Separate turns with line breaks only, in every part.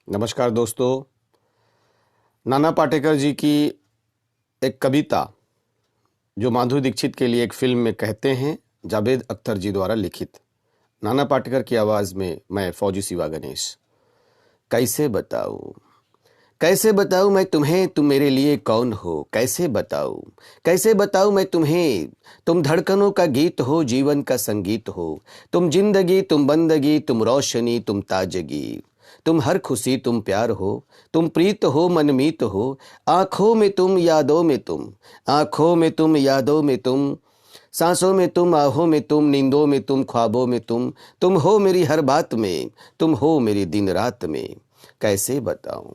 नमस्कार दोस्तों। नाना पाटेकर जी की एक कविता जो माधुरी दीक्षित के लिए एक फिल्म में कहते हैं, जावेद अख्तर जी द्वारा लिखित। नाना पाटेकर की आवाज़ में मैं फौजी शिवा गणेश। कैसे बताऊँ, कैसे बताऊँ मैं तुम्हें, तुम मेरे लिए कौन हो। कैसे बताऊँ, कैसे बताऊँ मैं तुम्हें, तुम धड़कनों का गीत हो, जीवन का संगीत हो। तुम जिंदगी, तुम बंदगी, तुम रोशनी, तुम ताजगी, तुम हर खुशी, तुम प्यार हो, तुम प्रीत हो, मनमीत हो। आँखों में तुम, यादों में तुम, आँखों में तुम, यादों में तुम, सांसों में तुम, आहों में तुम, नींदों में तुम, ख्वाबों में तुम हो मेरी हर बात में, तुम हो मेरी दिन रात में। कैसे बताऊं,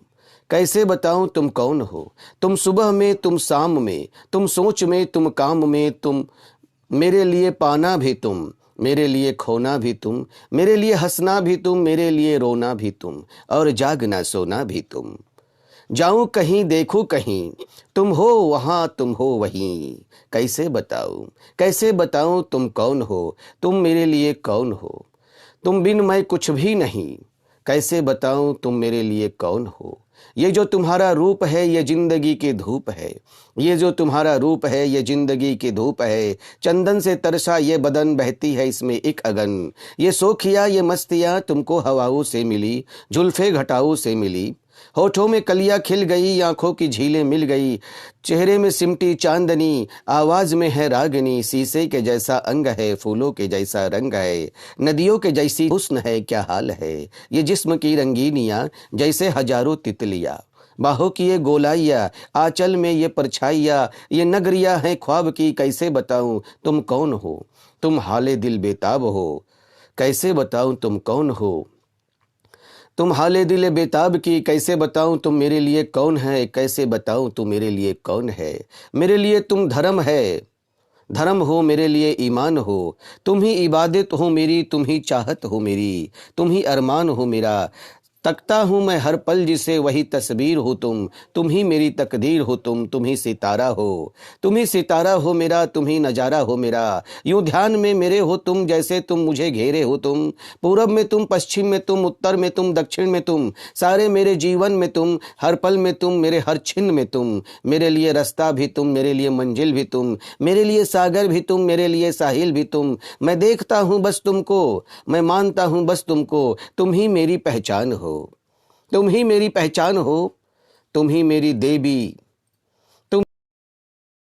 कैसे बताऊं तुम कौन हो। तुम सुबह में, तुम शाम में, तुम सोच में, तुम काम में, तुम मेरे लिए पाना भी तुम, मेरे लिए खोना भी तुम, मेरे लिए हंसना भी तुम, मेरे लिए रोना भी तुम, और जागना सोना भी तुम। जाऊं कहीं, देखूं कहीं, तुम हो वहां, तुम हो वहीं। कैसे बताऊं, कैसे बताऊं तुम कौन हो, तुम मेरे लिए कौन हो। तुम बिन मैं कुछ भी नहीं, कैसे बताऊं तुम मेरे लिए कौन हो। ये जो तुम्हारा रूप है, ये जिंदगी की धूप है। ये जो तुम्हारा रूप है, ये जिंदगी की धूप है। चंदन से तरसा ये बदन, बहती है इसमें एक अगन। ये सोखिया, ये मस्तियां तुमको हवाओं से मिली, जुल्फे घटाओं से मिली। होठों में कलियां खिल गई, आंखों की झीलें मिल गई, चेहरे में सिमटी चांदनी, आवाज में है रागनी। शीशे के जैसा अंग है, फूलों के जैसा रंग है, नदियों के जैसी हुस्न है, क्या हाल है। ये जिस्म की रंगीनियां जैसे हजारों तितलियां, बाहों की ये गोलाइया, आंचल में ये परछाइया, ये नगरिया है ख्वाब की। कैसे बताऊं तुम कौन हो, तुम हाले दिल बेताब हो। कैसे बताऊं तुम कौन हो, तुम हाले दिल बेताब की। कैसे बताऊं तुम मेरे लिए कौन है, कैसे बताऊं तुम मेरे लिए कौन है। मेरे लिए तुम धर्म है, धर्म हो, मेरे लिए ईमान हो। तुम ही इबादत हो मेरी, तुम ही चाहत हो मेरी, तुम ही अरमान हो मेरा। तकता हूँ मैं हर पल जिसे, वही तस्वीर हो तुम ही मेरी तकदीर हो तुम ही सितारा हो, तुम ही सितारा हो मेरा, तुम ही नजारा हो मेरा। यूं ध्यान में मेरे हो तुम, जैसे तुम मुझे घेरे हो तुम। पूरब में तुम, पश्चिम में तुम, उत्तर में तुम, दक्षिण में तुम, सारे मेरे जीवन में तुम, हर पल में तुम, मेरे हर छिन में तुम। मेरे लिए रास्ता भी तुम, मेरे लिए मंजिल भी तुम, मेरे लिए सागर भी तुम, मेरे लिए साहिल भी तुम। मैं देखता हूँ बस तुमको, मैं मानता हूँ बस तुमको, तुम ही मेरी पहचान हो, तुम ही मेरी पहचान हो। तुम ही मेरी देवी,